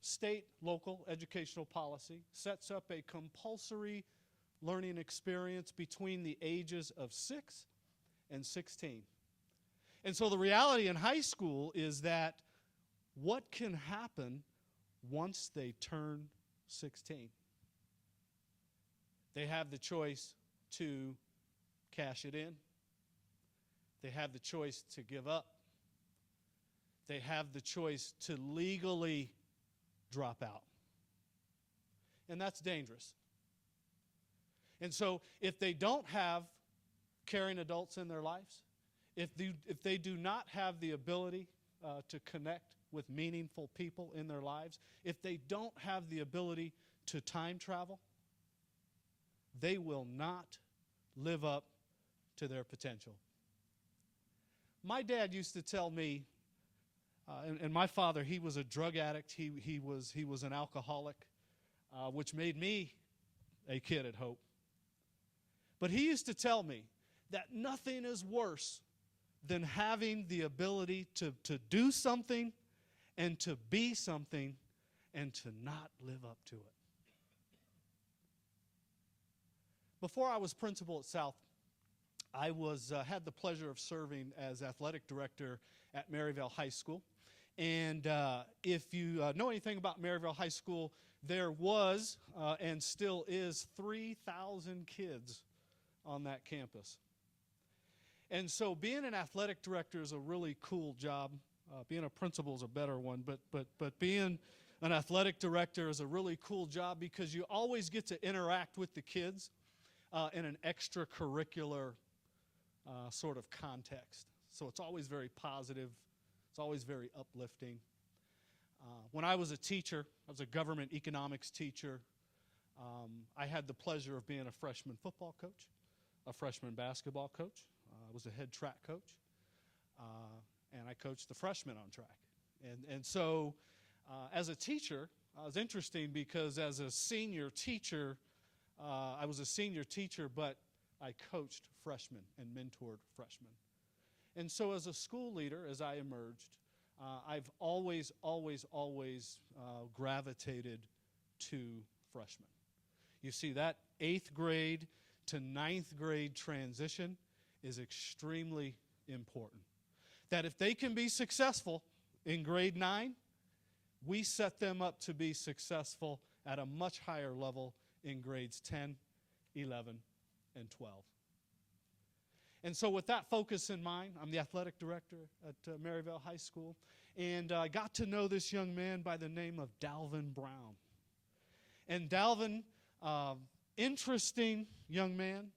state, local educational policy sets up a compulsory learning experience between the ages of 6 and 16. And so the reality in high school is that what can happen once they turn 16? They have the choice to cash it in. They have the choice to give up. They have the choice to legally drop out. And that's dangerous. And so if they don't have caring adults in their lives, if they do not have the ability to connect with meaningful people in their lives, if they don't have the ability to time travel, they will not live up to their potential. My dad used to tell me, and my father, he was a drug addict. He was an alcoholic, which made me a kid at Hope. But he used to tell me that nothing is worse than having the ability to do something and to be something and to not live up to it. Before I was principal at South, I had the pleasure of serving as athletic director at Maryvale High School. And if you know anything about Maryvale High School, there was and still is 3,000 kids on that campus. And so being an athletic director is a really cool job. Being a principal is a better one, but being an athletic director is a really cool job because you always get to interact with the kids in an extracurricular sort of context. So it's always very positive. It's always very uplifting. When I was a teacher, I was a government economics teacher. I had the pleasure of being a freshman football coach, a freshman basketball coach. I was a head track coach, and I coached the freshmen on track. And so as a teacher, it was interesting because as a senior teacher, I was a senior teacher, but I coached freshmen and mentored freshmen. And so as a school leader, as I emerged, I've always gravitated to freshmen. You see, that 8th grade to 9th grade transition is extremely important. That if they can be successful in grade 9, we set them up to be successful at a much higher level in grades 10, 11, and 12. And so with that focus in mind, I'm the athletic director at Maryvale High School, and I got to know this young man by the name of Dalvin Brown. And Dalvin, interesting young man.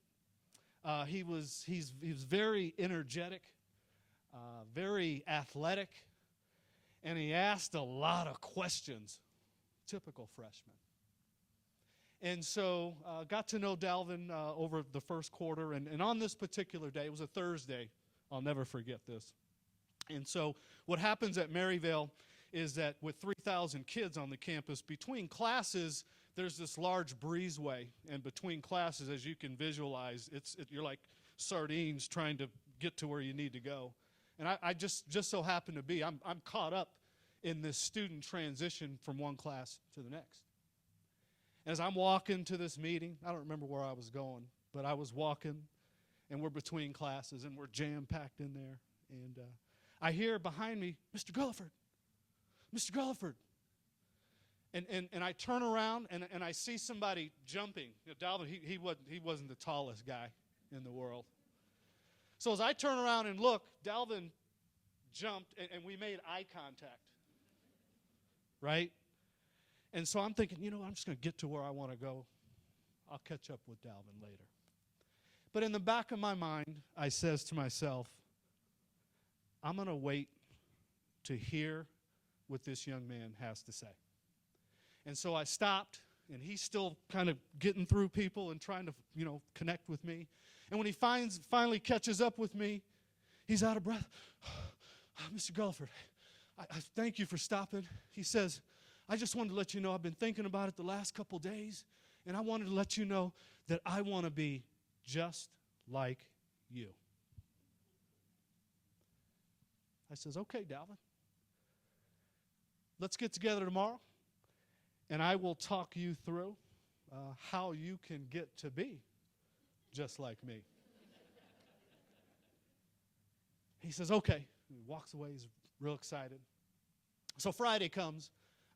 He's very energetic, very athletic, and he asked a lot of questions, typical freshman. And so got to know Dalvin over the first quarter, and on this particular day, it was a Thursday, I'll never forget this. And so what happens at Maryvale is that with 3,000 kids on the campus, between classes, there's this large breezeway, and between classes, as you can visualize, you're like sardines trying to get to where you need to go. And I just so happen to be, I'm caught up in this student transition from one class to the next. As I'm walking to this meeting, I don't remember where I was going, but I was walking, and we're between classes, and we're jam-packed in there. And I hear behind me, Mr. Guliford, Mr. Guliford. And I turn around, and I see somebody jumping. You know, Dalvin, he wasn't the tallest guy in the world. So as I turn around and look, Dalvin jumped, and we made eye contact, right? And so I'm thinking, I'm just going to get to where I want to go. I'll catch up with Dalvin later. But in the back of my mind, I says to myself, I'm going to wait to hear what this young man has to say. And so I stopped, and he's still kind of getting through people and trying to, connect with me. And when he finally catches up with me, he's out of breath. Mr. Guliford, I thank you for stopping. He says, I just wanted to let you know I've been thinking about it the last couple days, and I wanted to let you know that I want to be just like you. I says, okay, Dalvin. Let's get together tomorrow. And I will talk you through how you can get to be just like me. He says, okay. He walks away. He's real excited. So Friday comes.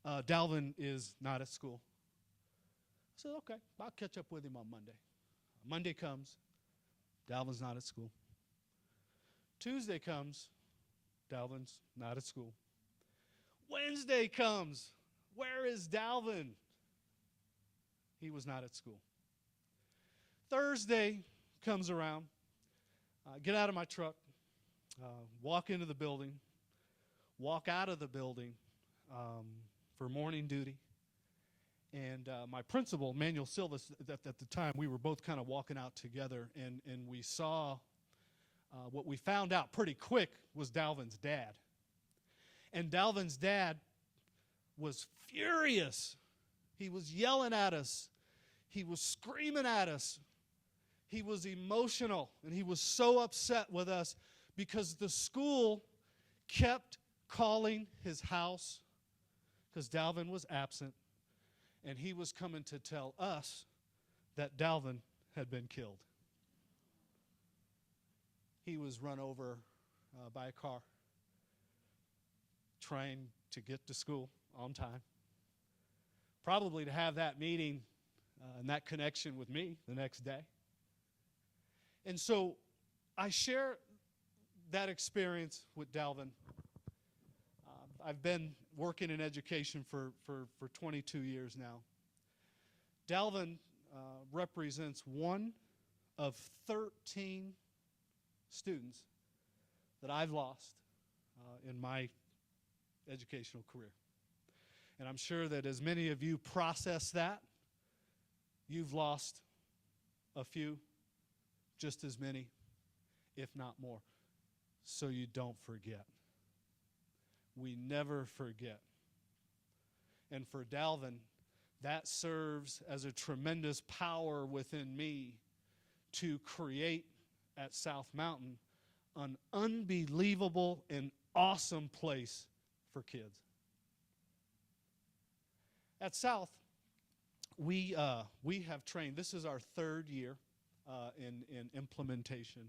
Dalvin is not at school. I said, okay, I'll catch up with him on Monday. Monday comes. Dalvin's not at school. Tuesday comes. Dalvin's not at school. Wednesday comes. Where is Dalvin? He was not at school. Thursday comes around. Get out of my truck. Walk into the building. Walk out of the building for morning duty. And my principal, Manuel Silvas, at the time, we were both kind of walking out together, and we saw what we found out pretty quick was Dalvin's dad. And Dalvin's dad was furious. He was yelling at us. He was screaming at us. He was emotional, and he was so upset with us because the school kept calling his house because Dalvin was absent, and he was coming to tell us that Dalvin had been killed. He was run over by a car trying to get to school on time. Probably to have that meeting and that connection with me the next day. And so I share that experience with Dalvin. I've been working in education for 22 years now. Dalvin represents one of 13 students that I've lost in my educational career. And I'm sure that as many of you process that, you've lost a few, just as many, if not more. So you don't forget. We never forget. And for Dalvin, that serves as a tremendous power within me to create at South Mountain an unbelievable and awesome place for kids. At South, we have trained. This is our third year in implementation,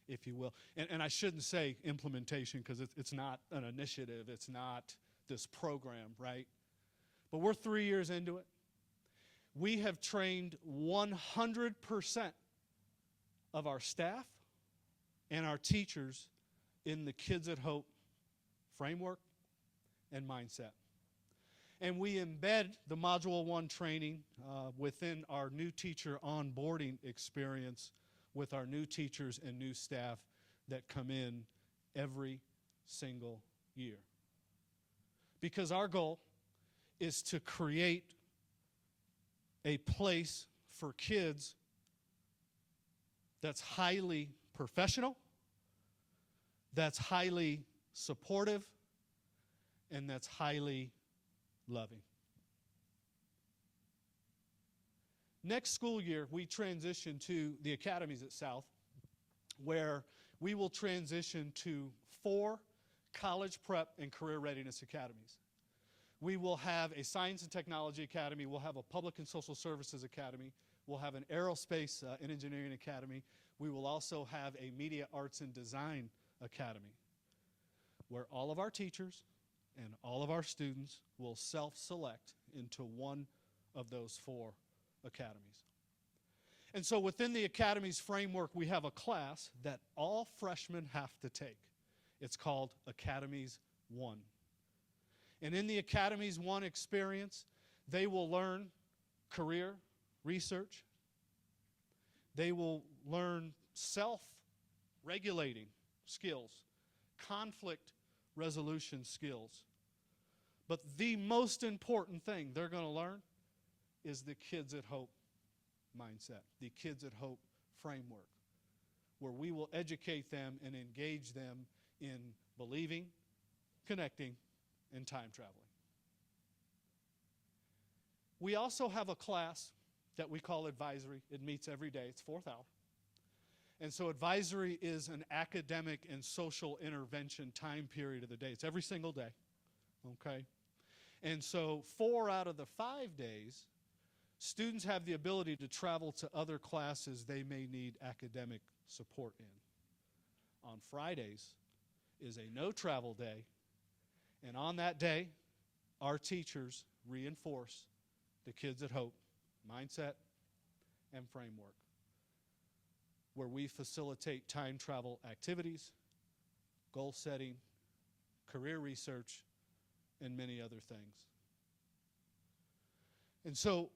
if you will. And I shouldn't say implementation because it's not an initiative. It's not this program, right? But we're 3 years into it. We have trained 100% of our staff and our teachers in the Kids at Hope framework and mindset. And we embed the Module 1 training within our new teacher onboarding experience with our new teachers and new staff that come in every single year. Because our goal is to create a place for kids that's highly professional, that's highly supportive, and that's highly loving. Next school year, we transition to the academies at South, where we will transition to 4 college prep and career readiness academies. We will have a science and technology academy. We'll have a public and social services academy. We'll have an aerospace and engineering academy. We will also have a media arts and design academy, where all of our teachers and all of our students will self-select into one of those 4 academies. And so within the academy's framework, we have a class that all freshmen have to take. It's called Academies 1. And in the Academies 1 experience, they will learn career research. They will learn self-regulating skills, conflict resolution skills. But the most important thing they're going to learn is the Kids at Hope mindset, the Kids at Hope framework, where we will educate them and engage them in believing, connecting, and time traveling. We also have a class that we call advisory. It meets every day. It's 4th hour. And so advisory is an academic and social intervention time period of the day. It's every single day, okay? And so 4 out of the 5 days, students have the ability to travel to other classes they may need academic support in. On Fridays is a no travel day, and on that day, our teachers reinforce the Kids at Hope mindset and framework, where we facilitate time travel activities, goal setting, career research, and many other things. And so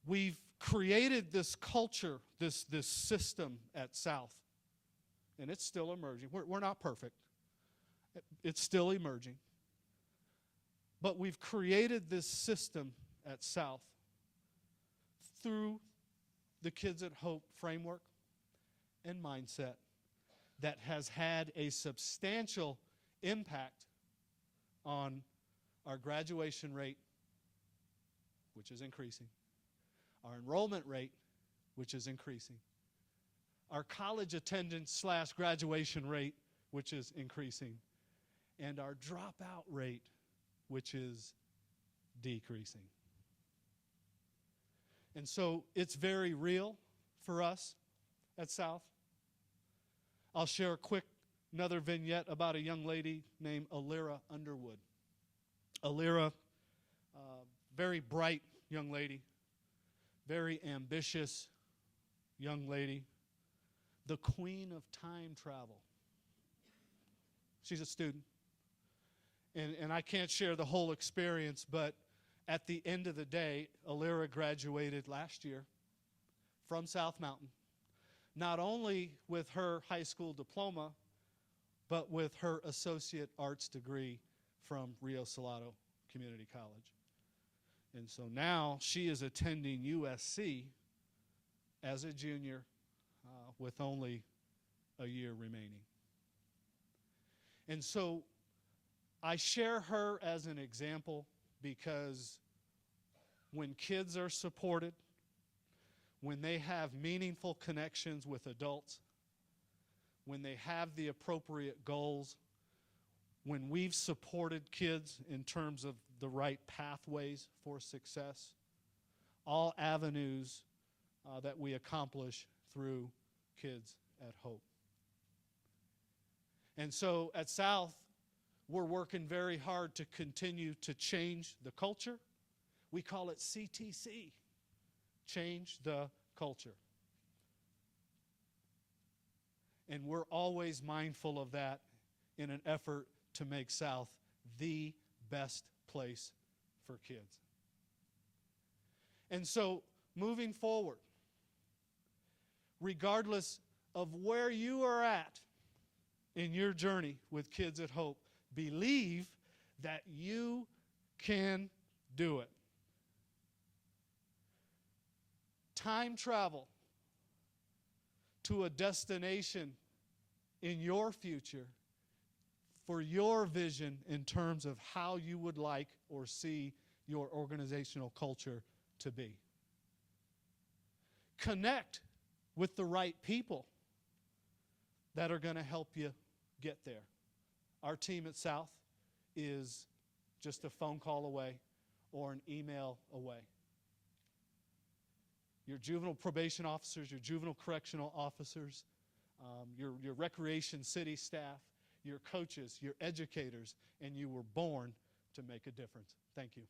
we've created this culture, this system at South, and it's still emerging. We're not perfect. It's still emerging. But we've created this system at South through the Kids at Hope framework and mindset that has had a substantial impact on our graduation rate, which is increasing, our enrollment rate, which is increasing, our college attendance / graduation rate, which is increasing, and our dropout rate, which is decreasing. And so it's very real for us at South. I'll share a quick another vignette about a young lady named Alira Underwood. Alira, very bright young lady, very ambitious young lady, the queen of time travel. She's a student. And I can't share the whole experience, but at the end of the day, Alira graduated last year from South Mountain, not only with her high school diploma, but with her associate arts degree from Rio Salado Community College. And so now she is attending USC as a junior with only a year remaining. And so I share her as an example because when kids are supported, when they have meaningful connections with adults, when they have the appropriate goals, when we've supported kids in terms of the right pathways for success, all avenues that we accomplish through Kids at Hope. And so at South, we're working very hard to continue to change the culture. We call it CTC, change the culture. And we're always mindful of that in an effort to make South the best place for kids. And so, moving forward, regardless of where you are at in your journey with Kids at Hope, believe that you can do it. Time travel to a destination in your future for your vision in terms of how you would like or see your organizational culture to be. Connect with the right people that are going to help you get there. Our team at South is just a phone call away or an email away. Your juvenile probation officers, your juvenile correctional officers, your recreation city staff, your coaches, your educators, and you were born to make a difference. Thank you.